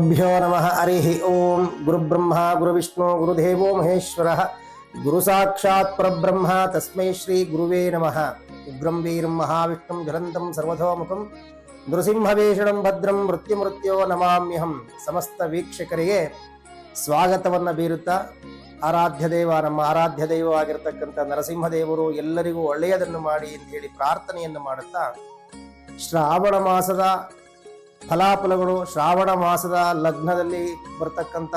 गुरुभ्यो नमः हरिः ओम गुरुब्रह्मा गुरुविष्णु गुरुदेवो महेश्वरः गुरुसाक्षात् परब्रह्म तस्मै श्री गुरुवे नमः। उग्रं वीरं महाविष्णुं ज्वलन्तं सर्वतोमुखं नृसिंहवेषणं भद्रं मृत्युमृत्यो नमाम्यहं। ಸಮಸ್ತ ವೀಕ್ಷಕರಿಗೆ ಸ್ವಾಗತವನ್ನು ಬೀರುತ್ತಾ ನಮ್ಮ ಆರಾಧ್ಯ ದೈವವಾಗಿರತಕ್ಕಂಥ ನರಸಿಂಹದೇವರು ಎಲ್ಲರಿಗೂ ಒಳ್ಳೆಯದನ್ನು ಮಾಡಿ ಅಂತ ಹೇಳಿ ಪ್ರಾರ್ಥನೆಯನ್ನು ಮಾಡುತ್ತಾ ಶ್ರಾವಣ ಮಾಸದ ಫಲಾಫಲಗಳು, ಶ್ರಾವಣ ಮಾಸದ ಲಗ್ನದಲ್ಲಿ ಬರ್ತಕ್ಕಂಥ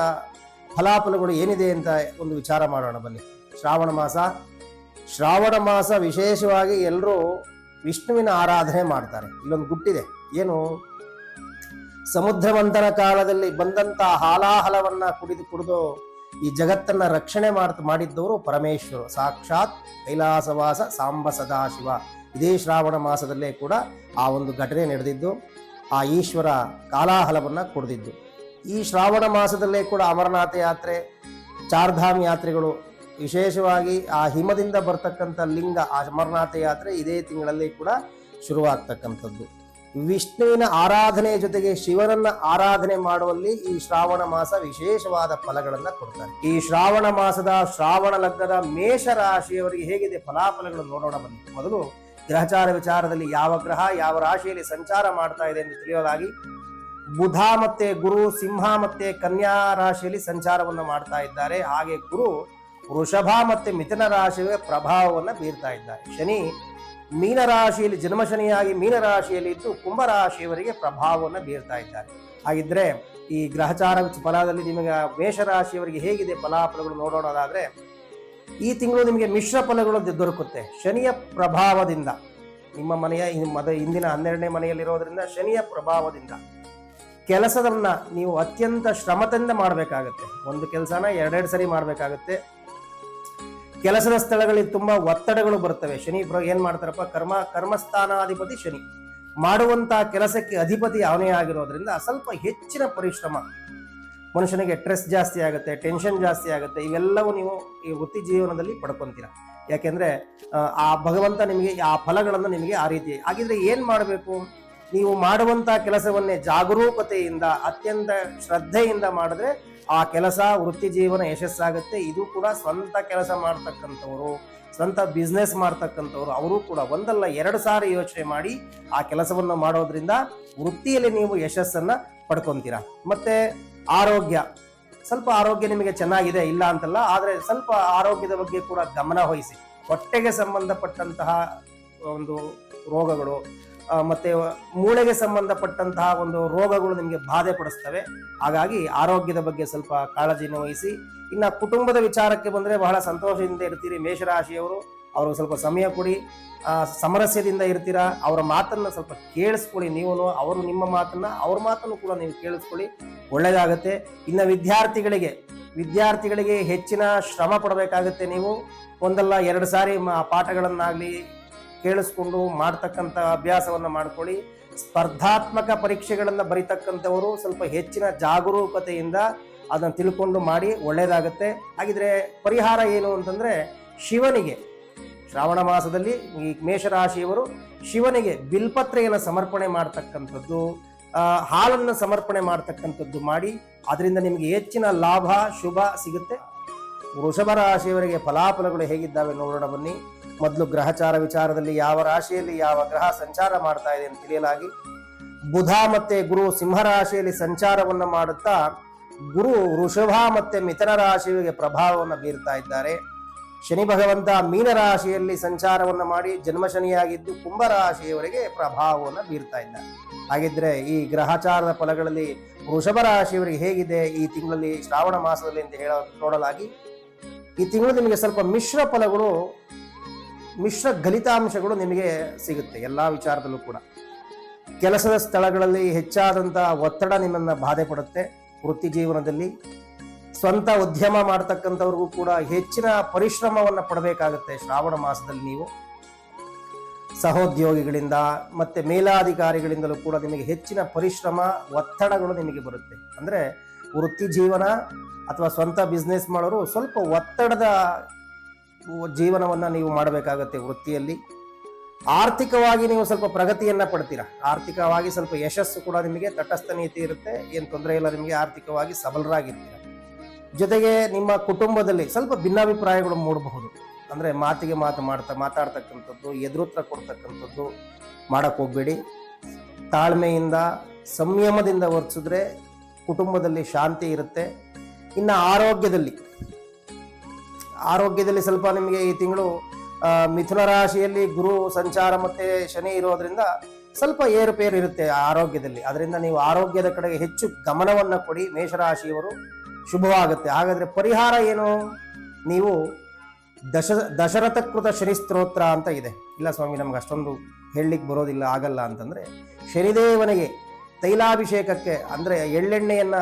ಫಲಾಫಲಗಳು ಏನಿದೆ ಅಂತ ಒಂದು ವಿಚಾರ ಮಾಡೋಣ ಬನ್ನಿ. ಶ್ರಾವಣ ಮಾಸ ವಿಶೇಷವಾಗಿ ಎಲ್ಲರೂ ವಿಷ್ಣುವಿನ ಆರಾಧನೆ ಮಾಡ್ತಾರೆ. ಇಲ್ಲೊಂದು ಗುಟ್ಟಿದೆ, ಏನು, ಸಮುದ್ರ ಮಂಥನ ಕಾಲದಲ್ಲಿ ಬಂದಂತ ಹಾಲಾಹಲವನ್ನ ಕುಡಿದು ಈ ಜಗತ್ತನ್ನ ರಕ್ಷಣೆ ಮಾಡಿದ್ದವರು ಪರಮೇಶ್ವರು, ಸಾಕ್ಷಾತ್ ಕೈಲಾಸವಾಸ ಸಾಂಬ ಸದಾಶಿವ. ಇದೇ ಶ್ರಾವಣ ಮಾಸದಲ್ಲೇ ಕೂಡ ಆ ಒಂದು ಘಟನೆ ನಡೆದಿದ್ದು, ಆ ಈಶ್ವರ ಕಾಲಾಹಲವನ್ನ ಕುಡಿದಿದ್ದು. ಈ ಶ್ರಾವಣ ಮಾಸದಲ್ಲೇ ಕೂಡ ಅಮರನಾಥ ಯಾತ್ರೆ, ಚಾರ್ಧಾಮ್ ಯಾತ್ರೆಗಳು, ವಿಶೇಷವಾಗಿ ಆ ಹಿಮದಿಂದ ಬರ್ತಕ್ಕಂಥ ಲಿಂಗ, ಆ ಅಮರನಾಥ ಯಾತ್ರೆ ಇದೇ ತಿಂಗಳಲ್ಲಿ ಕೂಡ ಶುರುವಾಗ್ತಕ್ಕಂಥದ್ದು. ವಿಷ್ಣುವಿನ ಆರಾಧನೆ ಜೊತೆಗೆ ಶಿವನನ್ನ ಆರಾಧನೆ ಮಾಡುವಲ್ಲಿ ಈ ಶ್ರಾವಣ ಮಾಸ ವಿಶೇಷವಾದ ಫಲಗಳನ್ನ ಕೊಡ್ತಾರೆ. ಈ ಶ್ರಾವಣ ಮಾಸದ ಶ್ರಾವಣ ಲಗ್ನದ ಮೇಷ ರಾಶಿಯವರಿಗೆ ಹೇಗಿದೆ ಫಲಾಫಲಗಳನ್ನು ನೋಡೋಣ ಬನ್ನಿ. ಮೊದಲು ಗ್ರಹಚಾರ ವಿಚಾರದಲ್ಲಿ ಯಾವ ಗ್ರಹ ಯಾವ ರಾಶಿಯಲ್ಲಿ ಸಂಚಾರ ಮಾಡ್ತಾ ಇದೆ ಎಂದು ತಿಳಿಯೋದಾಗಿ, ಬುಧ ಮತ್ತೆ ಗುರು ಸಿಂಹ ಮತ್ತೆ ಕನ್ಯಾ ರಾಶಿಯಲ್ಲಿ ಸಂಚಾರವನ್ನು ಮಾಡ್ತಾ ಇದ್ದಾರೆ. ಹಾಗೆ ಗುರು ವೃಷಭ ಮತ್ತೆ ಮಿಥುನ ರಾಶಿಯ ಪ್ರಭಾವವನ್ನು ಬೀರ್ತಾ ಇದ್ದಾರೆ. ಶನಿ ಮೀನರಾಶಿಯಲ್ಲಿ ಜನ್ಮಶನಿಯಾಗಿ ಮೀನರಾಶಿಯಲ್ಲಿ ಇದ್ದು ಕುಂಭರಾಶಿಯವರಿಗೆ ಪ್ರಭಾವವನ್ನು ಬೀರ್ತಾ ಇದ್ದಾರೆ. ಹಾಗಿದ್ರೆ ಈ ಗ್ರಹಚಾರ ಫಲದಲ್ಲಿ ನಿಮಗೆ ಮೇಷರಾಶಿಯವರಿಗೆ ಹೇಗಿದೆ ಫಲಾಫಲಗಳು ನೋಡೋಣದಾದ್ರೆ, ಈ ತಿಂಗಳು ನಿಮಗೆ ಮಿಶ್ರ ಫಲಗಳು ದೊರಕುತ್ತೆ. ಶನಿಯ ಪ್ರಭಾವದಿಂದ, ನಿಮ್ಮ ಮನೆಯ ಇಂದಿನ 12ನೇ ಮನೆಯಲ್ಲಿರೋದ್ರಿಂದ ಶನಿಯ ಪ್ರಭಾವದಿಂದ ಕೆಲಸದನ್ನ ನೀವು ಅತ್ಯಂತ ಶ್ರಮದಿಂದ ಮಾಡಬೇಕಾಗತ್ತೆ. ಒಂದು ಕೆಲಸನ ಎರಡೆರಡು ಸರಿ ಮಾಡಬೇಕಾಗತ್ತೆ. ಕೆಲಸದ ಸ್ಥಳಗಳಲ್ಲಿ ತುಂಬಾ ಒತ್ತಡಗಳು ಬರ್ತವೆ. ಶನಿ ಏನ್ ಮಾಡ್ತಾರಪ್ಪ, ಕರ್ಮಸ್ಥಾನಾಧಿಪತಿ ಶನಿ, ಮಾಡುವಂತಹ ಕೆಲಸಕ್ಕೆ ಅಧಿಪತಿ ಅವನೇ ಆಗಿರೋದ್ರಿಂದ ಸ್ವಲ್ಪ ಹೆಚ್ಚಿನ ಪರಿಶ್ರಮ, ಮನುಷ್ಯನಿಗೆ ಸ್ಟ್ರೆಸ್ ಜಾಸ್ತಿ ಆಗುತ್ತೆ, ಟೆನ್ಷನ್ ಜಾಸ್ತಿ ಆಗುತ್ತೆ. ಇವೆಲ್ಲವೂ ನೀವು ಈ ವೃತ್ತಿ ಜೀವನದಲ್ಲಿ ಪಡ್ಕೊಂತೀರ. ಯಾಕೆಂದ್ರೆ ಆ ಭಗವಂತ ನಿಮಗೆ ಆ ಫಲಗಳನ್ನು ನಿಮಗೆ ಆ ರೀತಿ. ಹಾಗಿದ್ರೆ ಏನ್ ಮಾಡಬೇಕು, ನೀವು ಮಾಡುವಂತ ಕೆಲಸವನ್ನೇ ಜಾಗರೂಕತೆಯಿಂದ ಅತ್ಯಂತ ಶ್ರದ್ಧೆಯಿಂದ ಮಾಡಿದ್ರೆ ಆ ಕೆಲಸ ವೃತ್ತಿ ಜೀವನ ಯಶಸ್ಸಾಗುತ್ತೆ. ಇದು ಕೂಡ ಸ್ವಂತ ಕೆಲಸ ಮಾಡ್ತಕ್ಕಂಥವ್ರು, ಸ್ವಂತ ಬಿಸ್ನೆಸ್ ಮಾಡ್ತಕ್ಕಂಥವ್ರು, ಅವರು ಕೂಡ ಒಂದಲ್ಲ ಎರಡು ಸಾರಿ ಯೋಚನೆ ಮಾಡಿ ಆ ಕೆಲಸವನ್ನು ಮಾಡೋದ್ರಿಂದ ವೃತ್ತಿಯಲ್ಲಿ ನೀವು ಯಶಸ್ಸನ್ನ ಪಡ್ಕೊಂತೀರ. ಮತ್ತೆ ಆರೋಗ್ಯ, ಸ್ವಲ್ಪ ಆರೋಗ್ಯ ನಿಮಗೆ ಚೆನ್ನಾಗಿದೆ, ಇಲ್ಲ ಅಂತಲ್ಲ, ಆದರೆ ಸ್ವಲ್ಪ ಆರೋಗ್ಯದ ಬಗ್ಗೆ ಕೂಡ ಗಮನ ವಹಿಸಿ. ಹೊಟ್ಟೆಗೆ ಸಂಬಂಧಪಟ್ಟಂತಹ ಒಂದು ರೋಗಗಳು ಮತ್ತೆ ಮೂಳೆಗೆ ಸಂಬಂಧಪಟ್ಟಂತಹ ಒಂದು ರೋಗಗಳು ನಿಮಗೆ ಬಾಧೆ ಪಡಿಸ್ತವೆ. ಹಾಗಾಗಿ ಆರೋಗ್ಯದ ಬಗ್ಗೆ ಸ್ವಲ್ಪ ಕಾಳಜಿಯನ್ನು ವಹಿಸಿ. ಇನ್ನು ಕುಟುಂಬದ ವಿಚಾರಕ್ಕೆ ಬಂದರೆ ಬಹಳ ಸಂತೋಷದಿಂದ ಇರ್ತೀರಿ ಮೇಷರಾಶಿಯವರು. ಅವರು ಸ್ವಲ್ಪ ಸಮಯ ಕೊಡಿ, ಸಮರಸ್ಯದಿಂದ ಇರ್ತೀರಾ. ಅವರ ಮಾತನ್ನು ಸ್ವಲ್ಪ ಕೇಳಿಸ್ಕೊಳ್ಳಿ. ನೀವು ಅವರು ನಿಮ್ಮ ಮಾತನ್ನ, ಅವ್ರ ಮಾತನ್ನು ಕೂಡ ನೀವು ಕೇಳಿಸ್ಕೊಳ್ಳಿ, ಒಳ್ಳೆಯದಾಗುತ್ತೆ. ಇನ್ನು ವಿದ್ಯಾರ್ಥಿಗಳಿಗೆ ಹೆಚ್ಚಿನ ಶ್ರಮ ಪಡಬೇಕಾಗುತ್ತೆ. ನೀವು ಒಂದಲ್ಲ ಎರಡು ಸಾರಿ ಪಾಠಗಳನ್ನಾಗಲಿ ಕೇಳಿಸ್ಕೊಂಡು ಮಾಡ್ತಕ್ಕಂಥ ಅಭ್ಯಾಸವನ್ನು ಮಾಡ್ಕೊಳ್ಳಿ. ಸ್ಪರ್ಧಾತ್ಮಕ ಪರೀಕ್ಷೆಗಳನ್ನು ಬರೀತಕ್ಕಂಥವರು ಸ್ವಲ್ಪ ಹೆಚ್ಚಿನ ಜಾಗರೂಕತೆಯಿಂದ ಅದನ್ನು ತಿಳ್ಕೊಂಡು ಮಾಡಿ, ಒಳ್ಳೆಯದಾಗುತ್ತೆ. ಹಾಗಿದ್ರೆ ಪರಿಹಾರ ಏನು ಅಂತಂದ್ರೆ, ಶಿವನಿಗೆ ಶ್ರಾವಣ ಮಾಸದಲ್ಲಿ ಈ ಮೇಷರಾಶಿಯವರು ಶಿವನಿಗೆ ಬಿಲ್ಪತ್ರೆಯನ್ನು ಸಮರ್ಪಣೆ ಮಾಡ್ತಕ್ಕಂಥದ್ದು, ಹಾಲನ್ನು ಸಮರ್ಪಣೆ ಮಾಡ್ತಕ್ಕಂಥದ್ದು ಮಾಡಿ, ಅದರಿಂದ ನಿಮಗೆ ಹೆಚ್ಚಿನ ಲಾಭ ಶುಭ ಸಿಗುತ್ತೆ. ವೃಷಭ ರಾಶಿಯವರಿಗೆ ಫಲಾಫಲಗಳು ಹೇಗಿದ್ದಾವೆ ನೋಡೋಣ ಬನ್ನಿ. ಮೊದಲು ಗ್ರಹಚಾರ ವಿಚಾರದಲ್ಲಿ ಯಾವ ರಾಶಿಯಲ್ಲಿ ಯಾವ ಗ್ರಹ ಸಂಚಾರ ಮಾಡ್ತಾ ಇದೆ ಅಂತ ತಿಳಿಯಲಾಗಿ, ಬುಧ ಮತ್ತೆ ಗುರು ಸಿಂಹರಾಶಿಯಲ್ಲಿ ಸಂಚಾರವನ್ನು ಮಾಡುತ್ತಾ ಗುರು ವೃಷಭ ಮತ್ತೆ ಮಿಥುನ ರಾಶಿಯವರಿಗೆ ಪ್ರಭಾವವನ್ನು ಬೀರ್ತಾ ಇದ್ದಾರೆ. ಶನಿ ಭಗವಂತ ಮೀನರಾಶಿಯಲ್ಲಿ ಸಂಚಾರವನ್ನು ಮಾಡಿ ಜನ್ಮಶನಿಯಾಗಿದ್ದು ಕುಂಭರಾಶಿಯವರಿಗೆ ಪ್ರಭಾವವನ್ನು ಬೀರ್ತಾ ಇದ್ದಾರೆ. ಹಾಗಿದ್ರೆ ಈ ಗ್ರಹಚಾರದ ಫಲಗಳಲ್ಲಿ ವೃಷಭ ರಾಶಿಯವರಿಗೆ ಹೇಗಿದೆ ಈ ತಿಂಗಳಲ್ಲಿ ಶ್ರಾವಣ ಮಾಸದಲ್ಲಿ ಅಂತ ನೋಡಲಾಗಿ, ಈ ತಿಂಗಳು ನಿಮಗೆ ಸ್ವಲ್ಪ ಮಿಶ್ರ ಫಲಗಳು, ಮಿಶ್ರ ಫಲಿತಾಂಶಗಳು ನಿಮಗೆ ಸಿಗುತ್ತೆ. ಎಲ್ಲಾ ವಿಚಾರದಲ್ಲೂ ಕೂಡ ಕೆಲಸದ ಸ್ಥಳಗಳಲ್ಲಿ ಹೆಚ್ಚಾದಂತಹ ಒತ್ತಡ ನಿಮ್ಮನ್ನ ಬಾಧೆ ಪಡುತ್ತೆ. ವೃತ್ತಿ ಜೀವನದಲ್ಲಿ ಸ್ವಂತ ಉದ್ಯಮ ಮಾಡ್ತಕ್ಕಂಥವ್ರಿಗೂ ಕೂಡ ಹೆಚ್ಚಿನ ಪರಿಶ್ರಮವನ್ನ ಪಡಬೇಕಾಗುತ್ತೆ. ಶ್ರಾವಣ ಮಾಸದಲ್ಲಿ ನೀವು ಸಹೋದ್ಯೋಗಿಗಳಿಂದ ಮತ್ತೆ ಮೇಲಾಧಿಕಾರಿಗಳಿಂದಲೂ ಕೂಡ ನಿಮಗೆ ಹೆಚ್ಚಿನ ಪರಿಶ್ರಮ, ಒತ್ತಡಗಳು ನಿಮಗೆ ಬರುತ್ತೆ. ಅಂದ್ರೆ ವೃತ್ತಿ ಜೀವನ ಅಥವಾ ಸ್ವಂತ ಬಿಸ್ನೆಸ್ ಮಾಡೋರು ಸ್ವಲ್ಪ ಒತ್ತಡದ ಜೀವನವನ್ನು ನೀವು ಮಾಡಬೇಕಾಗತ್ತೆ ವೃತ್ತಿಯಲ್ಲಿ. ಆರ್ಥಿಕವಾಗಿ ನೀವು ಸ್ವಲ್ಪ ಪ್ರಗತಿಯನ್ನ ಪಡ್ತೀರಾ, ಆರ್ಥಿಕವಾಗಿ ಸ್ವಲ್ಪ ಯಶಸ್ಸು ಕೂಡ ನಿಮಗೆ, ತಟಸ್ಥ ನೀತಿ ಇರುತ್ತೆ, ಏನು ತೊಂದರೆ ಇಲ್ಲ, ನಿಮಗೆ ಆರ್ಥಿಕವಾಗಿ ಸಬಲರಾಗಿರ್ತೀರ. ಜೊತೆಗೆ ನಿಮ್ಮ ಕುಟುಂಬದಲ್ಲಿ ಸ್ವಲ್ಪ ಭಿನ್ನಾಭಿಪ್ರಾಯಗಳು ಮೂಡಬಹುದು. ಅಂದರೆ ಮಾತಿಗೆ ಮಾತಾಡ್ತಕ್ಕಂಥದ್ದು, ಎದುರುತ್ರ ಕೊಡ್ತಕ್ಕಂಥದ್ದು ಮಾಡಕ್ಕೆ ಹೋಗ್ಬೇಡಿ. ತಾಳ್ಮೆಯಿಂದ ಸಂಯಮದಿಂದ ವರ್ತಿಸಿದ್ರೆ ಕುಟುಂಬದಲ್ಲಿ ಶಾಂತಿ ಇರುತ್ತೆ. ಇನ್ನು ಆರೋಗ್ಯದಲ್ಲಿ ಸ್ವಲ್ಪ ನಿಮಗೆ ಈ ತಿಂಗಳು ಮಿಥುನ ರಾಶಿಯಲ್ಲಿ ಗುರು ಸಂಚಾರ ಮತ್ತೆ ಶನಿ ಇರೋದ್ರಿಂದ ಸ್ವಲ್ಪ ಏರುಪೇರು ಇರುತ್ತೆ ಆರೋಗ್ಯದಲ್ಲಿ. ಅದರಿಂದ ನೀವು ಆರೋಗ್ಯದ ಕಡೆಗೆ ಹೆಚ್ಚು ಗಮನವನ್ನು ಕೊಡಿ ಮೇಷರಾಶಿಯವರು, ಶುಭವಾಗುತ್ತೆ. ಹಾಗಾದ್ರೆ ಪರಿಹಾರ ಏನು? ನೀವು ದಶರಥಕೃತ ಶನಿ ಸ್ತೋತ್ರ ಅಂತ ಇದೆ. ಇಲ್ಲ ಸ್ವಾಮಿ ನಮ್ಗೆ ಅಷ್ಟೊಂದು ಹೇಳಲಿಕ್ಕೆ ಬರೋದಿಲ್ಲ, ಆಗಲ್ಲ ಅಂತಂದ್ರೆ ಶನಿದೇವನಿಗೆ ತೈಲಾಭಿಷೇಕಕ್ಕೆ ಅಂದರೆ ಎಳ್ಳೆಣ್ಣೆಯನ್ನ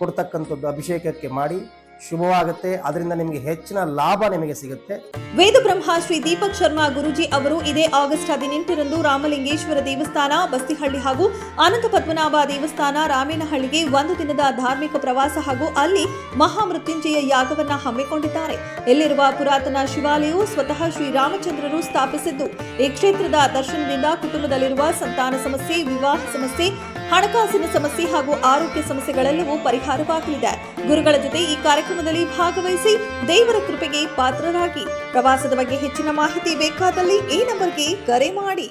ಕೊಡ್ತಕ್ಕಂಥದ್ದು ಅಭಿಷೇಕಕ್ಕೆ ಮಾಡಿ, ಶುಭವಾಗುತ್ತೆ. ಅದರಿಂದ ನಿಮಗೆ ಹೆಚ್ಚಿನ ಲಾಭ ನಿಮಗೆ ಸಿಗುತ್ತೆ. ವೇದ ಬ್ರಹ್ಮ ಶ್ರೀ ದೀಪಕ್ ಶರ್ಮಾ ಗುರೂಜಿ ಅವರು ಇದೇ ಆಗಸ್ಟ್ 18ರಂದು ರಾಮಲಿಂಗೇಶ್ವರ ದೇವಸ್ಥಾನ ಬಸ್ತಿಹಳ್ಳಿ ಹಾಗೂ ಅನಂತ ಪದ್ಮನಾಭ ದೇವಸ್ಥಾನ ರಾಮೇನಹಳ್ಳಿಗೆ 1 ದಿನದ ಧಾರ್ಮಿಕ ಪ್ರವಾಸ ಹಾಗೂ ಅಲ್ಲಿ ಮಹಾಮೃತ್ಯುಂಜಯ ಯಾಗವನ್ನ ಹಮ್ಮಿಕೊಂಡಿದ್ದಾರೆ. ಇಲ್ಲಿರುವ ಪುರಾತನ ಶಿವಾಲಯವು ಸ್ವತಃ ಶ್ರೀರಾಮಚಂದ್ರರು ಸ್ಥಾಪಿಸಿದ್ದು, ಈ ಕ್ಷೇತ್ರದ ದರ್ಶನದಿಂದ ಕುಟುಂಬದಲ್ಲಿರುವ ಸಂತಾನ ಸಮಸ್ಯೆ, ವಿವಾಹ ಸಮಸ್ಯೆ, ಹಣಕಾಸಿನ ಸಮಸ್ಯೆ ಹಾಗೂ ಆರೋಗ್ಯ ಸಮಸ್ಯೆಗಳೆಲ್ಲವೂ ಪರಿಹಾರವಾಗಲಿದೆ. ಗುರುಗಳ ಜೊತೆ ಈ ಕಾರ್ಯಕ್ರಮದಲ್ಲಿ ಭಾಗವಹಿಸಿ ದೇವರ ಕೃಪೆಗೆ ಪಾತ್ರರಾಗಿ. ಪ್ರವಾಸದ ಬಗ್ಗೆ ಹೆಚ್ಚಿನ ಮಾಹಿತಿ ಬೇಕಾದಲ್ಲಿ ಈ ನಂಬರ್ಗೆ ಕರೆ ಮಾಡಿ.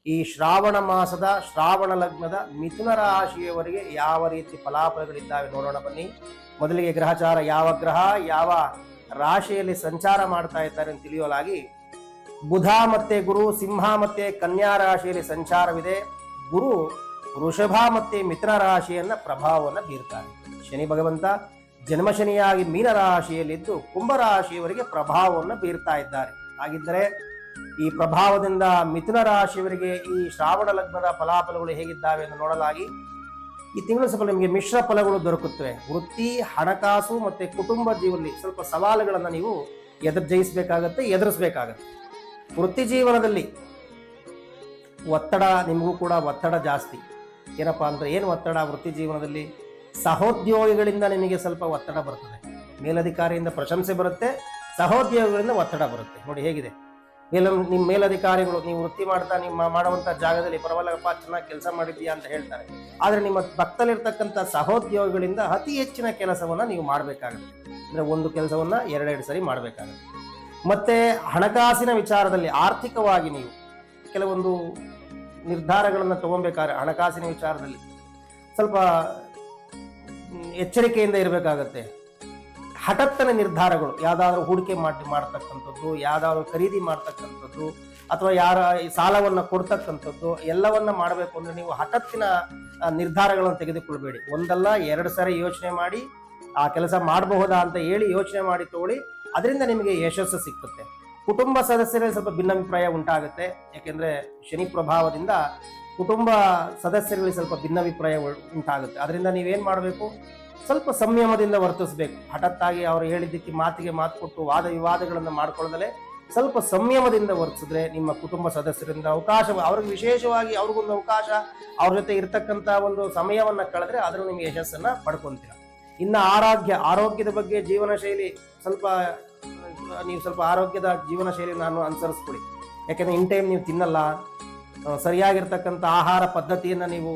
ಈ ಶ್ರಾವಣ ಮಾಸದ ಶ್ರಾವಣ ಲಗ್ನದ ಮಿಥುನ ರಾಶಿಯವರಿಗೆ ಯಾವ ರೀತಿ ಫಲಾಫಲಗಳಿದ್ದಾವೆ ನೋಡೋಣ ಬನ್ನಿ. ಮೊದಲಿಗೆ ಗ್ರಹಚಾರ, ಯಾವ ಗ್ರಹ ಯಾವ ರಾಶಿಯಲ್ಲಿ ಸಂಚಾರ ಮಾಡ್ತಾ ಇದ್ದಾರೆ ಅಂತ ತಿಳಿಯೋಲಾಗಿ, ಬುಧ ಮತ್ತೆ ಗುರು ಸಿಂಹ ಮತ್ತೆ ಕನ್ಯಾ ರಾಶಿಯಲ್ಲಿ ಸಂಚಾರವಿದೆ. ಗುರು ವೃಷಭ ಮತ್ತೆ ಮಿಥುನ ರಾಶಿಯನ್ನ ಪ್ರಭಾವವನ್ನು ಬೀರ್ತಾರೆ. ಶನಿ ಭಗವಂತ ಜನ್ಮಶನಿಯಾಗಿ ಮೀನ ರಾಶಿಯಲ್ಲಿದ್ದು ಕುಂಭರಾಶಿಯವರಿಗೆ ಪ್ರಭಾವವನ್ನು ಬೀರ್ತಾ ಇದ್ದಾರೆ. ಹಾಗಿದ್ದರೆ ಈ ಪ್ರಭಾವದಿಂದ ಮಿಥುನ ರಾಶಿಯವರಿಗೆ ಈ ಶ್ರಾವಣ ಲಗ್ನದ ಫಲಾಫಲಗಳು ಹೇಗಿದ್ದಾವೆ ಎಂದು ನೋಡಲಾಗಿ, ಈ ತಿಂಗಳು ಸ್ವಲ್ಪ ನಿಮಗೆ ಮಿಶ್ರ ಫಲಗಳು ದೊರಕುತ್ತವೆ. ವೃತ್ತಿ, ಹಣಕಾಸು ಮತ್ತೆ ಕುಟುಂಬ ಜೀವನದಲ್ಲಿ ಸ್ವಲ್ಪ ಸವಾಲುಗಳನ್ನು ನೀವು ಎದುರಿಸಬೇಕಾಗತ್ತೆ. ವೃತ್ತಿ ಜೀವನದಲ್ಲಿ ಒತ್ತಡ, ನಿಮಗೂ ಕೂಡ ಒತ್ತಡ ಜಾಸ್ತಿ. ಏನಪ್ಪಾ ಅಂದ್ರೆ ಏನು ಒತ್ತಡ? ವೃತ್ತಿ ಜೀವನದಲ್ಲಿ ಸಹೋದ್ಯೋಗಿಗಳಿಂದ ನಿಮಗೆ ಸ್ವಲ್ಪ ಒತ್ತಡ ಬರ್ತದೆ. ಮೇಲಧಿಕಾರಿಯಿಂದ ಪ್ರಶಂಸೆ ಬರುತ್ತೆ, ಸಹೋದ್ಯೋಗಿಗಳಿಂದ ಒತ್ತಡ ಬರುತ್ತೆ. ನೋಡಿ ಹೇಗಿದೆ, ನಿಮ್ಮ ಮೇಲಧಿಕಾರಿಗಳು ನೀವು ವೃತ್ತಿ ಮಾಡ್ತಾ ನಿಮ್ಮ ಮಾಡುವಂಥ ಜಾಗದಲ್ಲಿ ಪರವಾಗಿಲ್ಲಪ್ಪ ಚೆನ್ನಾಗಿ ಕೆಲಸ ಮಾಡಿದ್ದೀಯಾ ಅಂತ ಹೇಳ್ತಾರೆ. ಆದರೆ ನಿಮ್ಮ ಪಕ್ಕದಲ್ಲಿರ್ತಕ್ಕಂಥ ಸಹೋದ್ಯೋಗಿಗಳಿಂದ ಅತಿ ಹೆಚ್ಚಿನ ಕೆಲಸವನ್ನು ನೀವು ಮಾಡಬೇಕಾಗುತ್ತೆ. ಅಂದರೆ ಒಂದು ಕೆಲಸವನ್ನು 2 ಸರಿ ಮಾಡಬೇಕಾಗುತ್ತೆ. ಮತ್ತೆ ಹಣಕಾಸಿನ ವಿಚಾರದಲ್ಲಿ ಆರ್ಥಿಕವಾಗಿ ನೀವು ಕೆಲವೊಂದು ನಿರ್ಧಾರಗಳನ್ನು ತಗೊಬೇಕಾದ್ರೆ ಹಣಕಾಸಿನ ವಿಚಾರದಲ್ಲಿ ಸ್ವಲ್ಪ ಎಚ್ಚರಿಕೆಯಿಂದ ಇರಬೇಕಾಗತ್ತೆ. ಹಠಾತ್ತನೆ ನಿರ್ಧಾರಗಳು, ಯಾವುದಾದ್ರೂ ಹೂಡಿಕೆ ಮಾಡ್ತಕ್ಕಂಥದ್ದು, ಯಾವುದಾದ್ರೂ ಖರೀದಿ ಮಾಡ್ತಕ್ಕಂಥದ್ದು, ಅಥವಾ ಯಾರ ಸಾಲವನ್ನು ಕೊಡ್ತಕ್ಕಂಥದ್ದು ಎಲ್ಲವನ್ನ ಮಾಡಬೇಕು ಅಂದ್ರೆ ನೀವು ಹಠಾತ್ತಿನ ನಿರ್ಧಾರಗಳನ್ನು ತೆಗೆದುಕೊಳ್ಬೇಡಿ. ಒಂದಲ್ಲ 2 ಸಾರಿ ಯೋಚನೆ ಮಾಡಿ ಆ ಕೆಲಸ ಮಾಡಬಹುದಾ ಅಂತ ಹೇಳಿ ಯೋಚನೆ ಮಾಡಿ ತಗೊಳ್ಳಿ. ಅದರಿಂದ ನಿಮಗೆ ಯಶಸ್ಸು ಸಿಕ್ಕುತ್ತೆ. ಕುಟುಂಬ ಸದಸ್ಯರಲ್ಲಿ ಸ್ವಲ್ಪ ಭಿನ್ನಾಭಿಪ್ರಾಯ ಉಂಟಾಗುತ್ತೆ. ಯಾಕೆಂದ್ರೆ ಶನಿ ಪ್ರಭಾವದಿಂದ ಕುಟುಂಬ ಸದಸ್ಯರಲ್ಲಿ ಸ್ವಲ್ಪ ಭಿನ್ನಾಭಿಪ್ರಾಯ ಉಂಟಾಗುತ್ತೆ. ಅದರಿಂದ ನೀವೇನ್ ಮಾಡಬೇಕು, ಸ್ವಲ್ಪ ಸಂಯಮದಿಂದ ವರ್ತಿಸಬೇಕು. ಹಠಾತ್ತಾಗಿ ಅವರು ಹೇಳಿದ್ದಕ್ಕೆ ಮಾತಿಗೆ ಮಾತು ಕೊಟ್ಟು ವಾದ ವಿವಾದಗಳನ್ನು ಮಾಡ್ಕೊಳ್ಳದಲೇ ಸ್ವಲ್ಪ ಸಂಯಮದಿಂದ ವರ್ತಿಸಿದ್ರೆ ನಿಮ್ಮ ಕುಟುಂಬ ಸದಸ್ಯರಿಂದ ಅವಕಾಶ, ಅವ್ರಿಗೆ ವಿಶೇಷವಾಗಿ ಅವ್ರಿಗೊಂದು ಅವಕಾಶ, ಅವ್ರ ಜೊತೆ ಇರ್ತಕ್ಕಂಥ ಒಂದು ಸಮಯವನ್ನ ಕಳೆದ್ರೆ ಅದನ್ನು ನಿಮಗೆ ಯಶಸ್ಸನ್ನ ಪಡ್ಕೊಂತೀರ. ಇನ್ನು ಆರೋಗ್ಯದ ಬಗ್ಗೆ ಜೀವನ ಶೈಲಿ ನೀವು ಸ್ವಲ್ಪ ಆರೋಗ್ಯದ ಜೀವನ ಶೈಲಿ ನಾನು ಅನುಸರಿಸ್ಕೊಡಿ. ಯಾಕೆಂದ್ರೆ ಇನ್ ಟೈಮ್ ನೀವು ತಿನ್ನಲ್ಲ, ಸರಿಯಾಗಿರ್ತಕ್ಕಂಥ ಆಹಾರ ಪದ್ಧತಿಯನ್ನು ನೀವು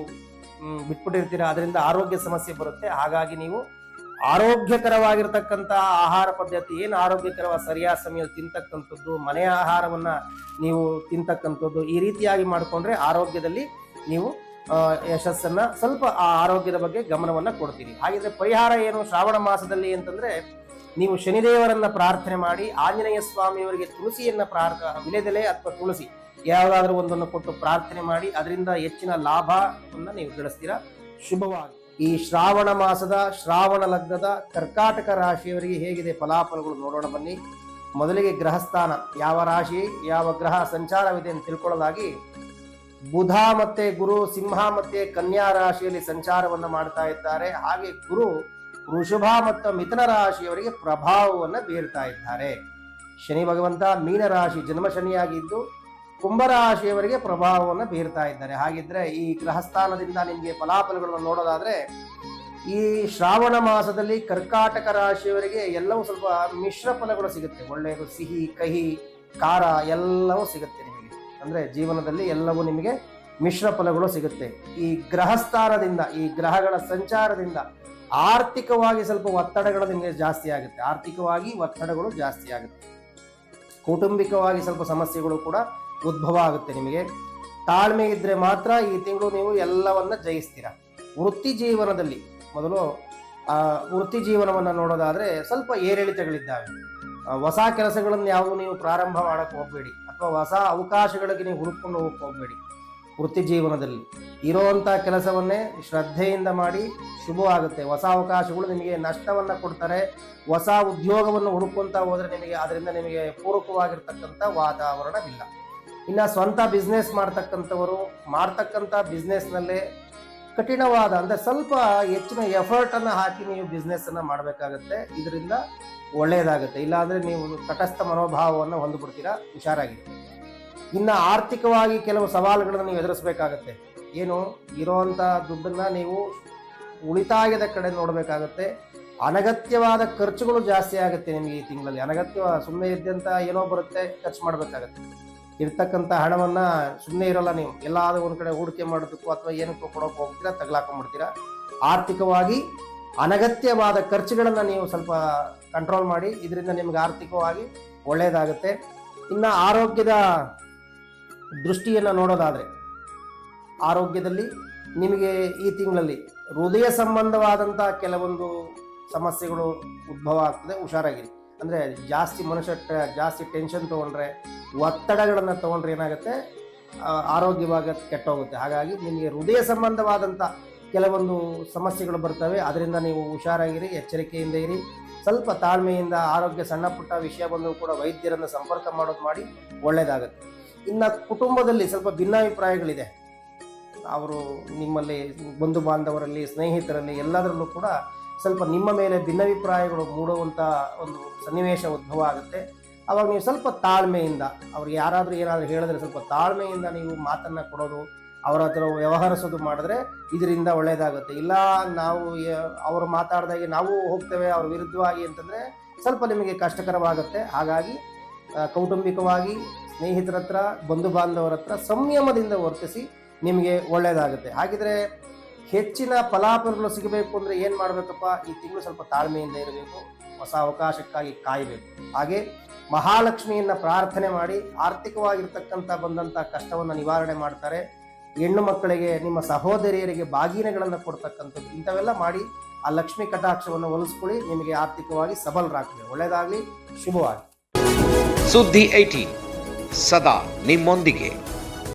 ಬಿಟ್ಬಿಟ್ಟಿರ್ತೀರ, ಅದರಿಂದ ಆರೋಗ್ಯ ಸಮಸ್ಯೆ ಬರುತ್ತೆ. ಹಾಗಾಗಿ ನೀವು ಆರೋಗ್ಯಕರವಾಗಿರ್ತಕ್ಕಂಥ ಆಹಾರ ಪದ್ಧತಿ, ಏನು ಆರೋಗ್ಯಕರವಾದ ಸರಿಯಾದ ಸಮಯದಲ್ಲಿ ತಿಂತಕ್ಕಂಥದ್ದು, ಮನೆಯ ಆಹಾರವನ್ನು ನೀವು ತಿಂತಕ್ಕಂಥದ್ದು, ಈ ರೀತಿಯಾಗಿ ಮಾಡಿಕೊಂಡ್ರೆ ಆರೋಗ್ಯದಲ್ಲಿ ನೀವು ಯಶಸ್ಸನ್ನ ಸ್ವಲ್ಪ ಆ ಆರೋಗ್ಯದ ಬಗ್ಗೆ ಗಮನವನ್ನು ಕೊಡ್ತೀರಿ. ಹಾಗಿದ್ರೆ ಪರಿಹಾರ ಏನು ಶ್ರಾವಣ ಮಾಸದಲ್ಲಿ ಅಂತಂದ್ರೆ, ನೀವು ಶನಿದೇವರನ್ನ ಪ್ರಾರ್ಥನೆ ಮಾಡಿ, ಆಂಜನೇಯ ಸ್ವಾಮಿಯವರಿಗೆ ತುಳಸಿಯನ್ನ ವಿಳೆದೆಲೆ ಅಥವಾ ತುಳಸಿ ಯಾವುದಾದ್ರೂ ಒಂದನ್ನು ಕೊಟ್ಟು ಪ್ರಾರ್ಥನೆ ಮಾಡಿ, ಅದರಿಂದ ಹೆಚ್ಚಿನ ಲಾಭವನ್ನು ನೀವು ಗಳಿಸ್ತೀರಾ. ಶುಭವಾಗಿ ಈ ಶ್ರಾವಣ ಮಾಸದ ಶ್ರಾವಣ ಲಗ್ನದ ಕರ್ಕಾಟಕ ರಾಶಿಯವರಿಗೆ ಹೇಗಿದೆ ಫಲಾಫಲಗಳು ನೋಡೋಣ ಬನ್ನಿ. ಮೊದಲಿಗೆ ಗ್ರಹಸ್ಥಾನ, ಯಾವ ರಾಶಿ ಯಾವ ಗ್ರಹ ಸಂಚಾರವಿದೆ ಅಂತ ತಿಳ್ಕೊಳ್ಳೋದಾಗಿ, ಬುಧ ಮತ್ತೆ ಗುರು ಸಿಂಹ ಮತ್ತೆ ಕನ್ಯಾ ರಾಶಿಯಲ್ಲಿ ಸಂಚಾರವನ್ನ ಮಾಡ್ತಾ ಇದ್ದಾರೆ. ಹಾಗೆ ಗುರು ವೃಷಭ ಮತ್ತು ಮಿಥುನ ರಾಶಿಯವರಿಗೆ ಪ್ರಭಾವವನ್ನು ಬೀರ್ತಾ ಇದ್ದಾರೆ. ಶನಿ ಭಗವಂತ ಮೀನ ರಾಶಿ ಜನ್ಮ ಶನಿಯಾಗಿದ್ದು ಕುಂಭರಾಶಿಯವರಿಗೆ ಪ್ರಭಾವವನ್ನು ಬೀರ್ತಾ ಇದ್ದಾರೆ. ಹಾಗಿದ್ರೆ ಈ ಗ್ರಹಸ್ಥಾನದಿಂದ ನಿಮಗೆ ಫಲಾಫಲಗಳನ್ನು ನೋಡೋದಾದ್ರೆ, ಈ ಶ್ರಾವಣ ಮಾಸದಲ್ಲಿ ಕರ್ಕಾಟಕ ರಾಶಿಯವರಿಗೆ ಎಲ್ಲವೂ ಸ್ವಲ್ಪ ಮಿಶ್ರ ಫಲಗಳು ಸಿಗುತ್ತೆ. ಒಳ್ಳೆಯದು, ಸಿಹಿ, ಕಹಿ, ಖಾರ ಎಲ್ಲವೂ ಸಿಗುತ್ತೆ ನಿಮಗೆ. ಅಂದರೆ ಜೀವನದಲ್ಲಿ ಎಲ್ಲವೂ ನಿಮಗೆ ಮಿಶ್ರ ಫಲಗಳು ಸಿಗುತ್ತೆ. ಈ ಗ್ರಹಸ್ಥಾನದಿಂದ, ಈ ಗ್ರಹಗಳ ಸಂಚಾರದಿಂದ ಆರ್ಥಿಕವಾಗಿ ಸ್ವಲ್ಪ ಒತ್ತಡಗಳು ನಿಮಗೆ ಜಾಸ್ತಿ ಆಗುತ್ತೆ. ಆರ್ಥಿಕವಾಗಿ ಒತ್ತಡಗಳು ಜಾಸ್ತಿ ಆಗುತ್ತೆ. ಕೌಟುಂಬಿಕವಾಗಿ ಸ್ವಲ್ಪ ಸಮಸ್ಯೆಗಳು ಕೂಡ ಉದ್ಭವ ಆಗುತ್ತೆ. ನಿಮಗೆ ತಾಳ್ಮೆ ಇದ್ದರೆ ಮಾತ್ರ ಈ ತಿಂಗಳು ನೀವು ಎಲ್ಲವನ್ನ ಜಯಿಸ್ತೀರ. ವೃತ್ತಿ ಜೀವನದಲ್ಲಿ ಮೊದಲು ವೃತ್ತಿ ಜೀವನವನ್ನು ನೋಡೋದಾದರೆ ಸ್ವಲ್ಪ ಏರಿಳಿತಗಳಿದ್ದಾವೆ. ಹೊಸ ಕೆಲಸಗಳನ್ನು ಯಾವುವು ನೀವು ಪ್ರಾರಂಭ ಮಾಡೋಕ್ಕೆ ಹೋಗಬೇಡಿ, ಅಥವಾ ಹೊಸ ಅವಕಾಶಗಳಿಗೆ ನೀವು ಹುಡುಕೊಂಡು ಹೋಗಕ್ಕೆ ಹೋಗಬೇಡಿ. ವೃತ್ತಿ ಜೀವನದಲ್ಲಿ ಇರೋವಂಥ ಕೆಲಸವನ್ನೇ ಶ್ರದ್ಧೆಯಿಂದ ಮಾಡಿ ಶುಭವಾಗುತ್ತೆ. ಹೊಸ ಅವಕಾಶಗಳು ನಿಮಗೆ ನಷ್ಟವನ್ನು ಕೊಡ್ತಾರೆ. ಹೊಸ ಉದ್ಯೋಗವನ್ನು ಹುಡುಕೊಂತ ಹೋದರೆ ನಿಮಗೆ ಅದರಿಂದ ನಿಮಗೆ ಪೂರಕವಾಗಿರ್ತಕ್ಕಂಥ ವಾತಾವರಣವಿಲ್ಲ. ಇನ್ನು ಸ್ವಂತ ಬಿಸ್ನೆಸ್ ಮಾಡ್ತಕ್ಕಂಥ ಬಿಸ್ನೆಸ್ನಲ್ಲೇ ಕಠಿಣವಾದ ಅಂದರೆ ಸ್ವಲ್ಪ ಹೆಚ್ಚಿನ ಎಫರ್ಟನ್ನು ಹಾಕಿ ನೀವು ಬಿಸ್ನೆಸ್ಸನ್ನು ಮಾಡಬೇಕಾಗತ್ತೆ. ಇದರಿಂದ ಒಳ್ಳೆಯದಾಗುತ್ತೆ. ಇಲ್ಲಾಂದರೆ ನೀವು ತಟಸ್ಥ ಮನೋಭಾವವನ್ನು ಹೊಂದಿಬಿಡ್ತೀರಾ. ಹುಷಾರಾಗಿದೆ. ಇನ್ನು ಆರ್ಥಿಕವಾಗಿ ಕೆಲವು ಸವಾಲುಗಳನ್ನು ನೀವು ಎದುರಿಸಬೇಕಾಗತ್ತೆ. ಏನು, ಇರೋವಂಥ ದುಡ್ಡನ್ನು ನೀವು ಉಳಿತಾಯದ ಕಡೆ ನೋಡಬೇಕಾಗತ್ತೆ. ಅನಗತ್ಯವಾದ ಖರ್ಚುಗಳು ಜಾಸ್ತಿ ಆಗುತ್ತೆ ನಿಮಗೆ ಈ ತಿಂಗಳಲ್ಲಿ. ಸುಮ್ಮನೆ ಇದ್ದಂಥ ಏನೋ ಬರುತ್ತೆ, ಖರ್ಚು ಮಾಡಬೇಕಾಗತ್ತೆ. ಇರ್ತಕ್ಕಂಥ ಹಣವನ್ನು ಸುಮ್ಮನೆ ಇರಲ್ಲ, ನೀವು ಎಲ್ಲಾದರೂ ಒಂದು ಕಡೆ ಹೂಡಿಕೆ ಮಾಡೋದಕ್ಕೂ ಅಥವಾ ಏನಕ್ಕೂ ಕೊಡೋಕೆ ಹೋಗ್ತೀರಾ, ತಗಲಾಕೊಂಡ್ಬಿಡ್ತೀರಾ. ಆರ್ಥಿಕವಾಗಿ ಅನಗತ್ಯವಾದ ಖರ್ಚುಗಳನ್ನು ನೀವು ಸ್ವಲ್ಪ ಕಂಟ್ರೋಲ್ ಮಾಡಿ. ಇದರಿಂದ ನಿಮಗೆ ಆರ್ಥಿಕವಾಗಿ ಒಳ್ಳೆಯದಾಗುತ್ತೆ. ಇನ್ನು ಆರೋಗ್ಯದ ದೃಷ್ಟಿಯನ್ನು ನೋಡೋದಾದರೆ, ಆರೋಗ್ಯದಲ್ಲಿ ನಿಮಗೆ ಈ ತಿಂಗಳಲ್ಲಿ ಹೃದಯ ಸಂಬಂಧವಾದಂಥ ಕೆಲವೊಂದು ಸಮಸ್ಯೆಗಳು ಉದ್ಭವ ಆಗ್ತದೆ. ಹುಷಾರಾಗಿರಿ. ಅಂದರೆ ಜಾಸ್ತಿ ಟೆನ್ಷನ್ ತೊಗೊಂಡ್ರೆ, ಒತ್ತಡಗಳನ್ನು ತೊಗೊಂಡ್ರೆ ಏನಾಗುತ್ತೆ, ಆರೋಗ್ಯವಾಗಿ ಕೆಟ್ಟೋಗುತ್ತೆ. ಹಾಗಾಗಿ ನಿಮಗೆ ಹೃದಯ ಸಂಬಂಧವಾದಂಥ ಕೆಲವೊಂದು ಸಮಸ್ಯೆಗಳು ಬರ್ತವೆ. ಅದರಿಂದ ನೀವು ಹುಷಾರಾಗಿರಿ, ಎಚ್ಚರಿಕೆಯಿಂದ ಇರಿ. ಸ್ವಲ್ಪ ತಾಳ್ಮೆಯಿಂದ ಆರೋಗ್ಯ ಸಣ್ಣ ಪುಟ್ಟ ವಿಷಯ ಬಂದರೂ ಕೂಡ ವೈದ್ಯರನ್ನು ಸಂಪರ್ಕ ಮಾಡಿ ಒಳ್ಳೆಯದಾಗುತ್ತೆ. ಇನ್ನು ಕುಟುಂಬದಲ್ಲಿ ಸ್ವಲ್ಪ ಭಿನ್ನಾಭಿಪ್ರಾಯಗಳಿದೆ. ಅವರು ನಿಮ್ಮಲ್ಲಿ ಬಂಧು ಬಾಂಧವರಲ್ಲಿ, ಸ್ನೇಹಿತರಲ್ಲಿ ಎಲ್ಲದರಲ್ಲೂ ಕೂಡ ಸ್ವಲ್ಪ ನಿಮ್ಮ ಮೇಲೆ ಭಿನ್ನಾಭಿಪ್ರಾಯಗಳು ಮೂಡುವಂಥ ಒಂದು ಸನ್ನಿವೇಶ ಉದ್ಭವ ಆಗುತ್ತೆ. ಅವಾಗ ನೀವು ಸ್ವಲ್ಪ ತಾಳ್ಮೆಯಿಂದ, ಅವ್ರಿಗೆ ಏನಾದರೂ ಹೇಳಿದ್ರೆ ಸ್ವಲ್ಪ ತಾಳ್ಮೆಯಿಂದ ನೀವು ಮಾತನ್ನು ಕೊಡೋದು, ಅವರ ಹತ್ರ ವ್ಯವಹರಿಸೋದು ಮಾಡಿದ್ರೆ ಇದರಿಂದ ಒಳ್ಳೆಯದಾಗುತ್ತೆ. ಇಲ್ಲ ನಾವು ಅವರು ಮಾತಾಡಿದಾಗೆ ನಾವು ಹೋಗ್ತೇವೆ ಅವ್ರ ವಿರುದ್ಧವಾಗಿ ಅಂತಂದರೆ ಸ್ವಲ್ಪ ನಿಮಗೆ ಕಷ್ಟಕರವಾಗುತ್ತೆ. ಹಾಗಾಗಿ ಕೌಟುಂಬಿಕವಾಗಿ ಸ್ನೇಹಿತರ ಹತ್ರ, ಬಂಧು ಬಾಂಧವರ ಹತ್ರ ಸಂಯಮದಿಂದ ವರ್ತಿಸಿ, ನಿಮಗೆ ಒಳ್ಳೆಯದಾಗುತ್ತೆ. ಹಾಗಿದ್ರೆ ಹೆಚ್ಚಿನ ಫಲಾಫಲಗಳು ಸಿಗಬೇಕು ಅಂದರೆ ಏನು ಮಾಡಬೇಕಪ್ಪ, ಈ ತಿಂಗಳು ಸ್ವಲ್ಪ ತಾಳ್ಮೆಯಿಂದ ಇರಬೇಕು, ಹೊಸ ಅವಕಾಶಕ್ಕಾಗಿ ಕಾಯಬೇಕು. ಹಾಗೆ ಮಹಾಲಕ್ಷ್ಮಿಯನ್ನು ಪ್ರಾರ್ಥನೆ ಮಾಡಿ ಆರ್ಥಿಕವಾಗಿರ್ತಕ್ಕಂಥ ಬಂದಂಥ ಕಷ್ಟವನ್ನು ನಿವಾರಣೆ ಮಾಡ್ತಾರೆ. ಹೆಣ್ಣು ಮಕ್ಕಳಿಗೆ, ನಿಮ್ಮ ಸಹೋದರಿಯರಿಗೆ ಬಾಗಿನಗಳನ್ನು ಕೊಡ್ತಕ್ಕಂಥದ್ದು, ಇಂಥವೆಲ್ಲ ಮಾಡಿ ಆ ಲಕ್ಷ್ಮೀ ಕಟಾಕ್ಷವನ್ನು ಒಲಿಸ್ಕೊಳ್ಳಿ. ನಿಮಗೆ ಆರ್ಥಿಕವಾಗಿ ಸಬಲರಾಗ್ತದೆ. ಒಳ್ಳೆಯದಾಗಲಿ, ಶುಭವಾಗಿ. ಸುದ್ದಿ 18 ಸದಾ ನಿಮ್ಮೊಂದಿಗೆ.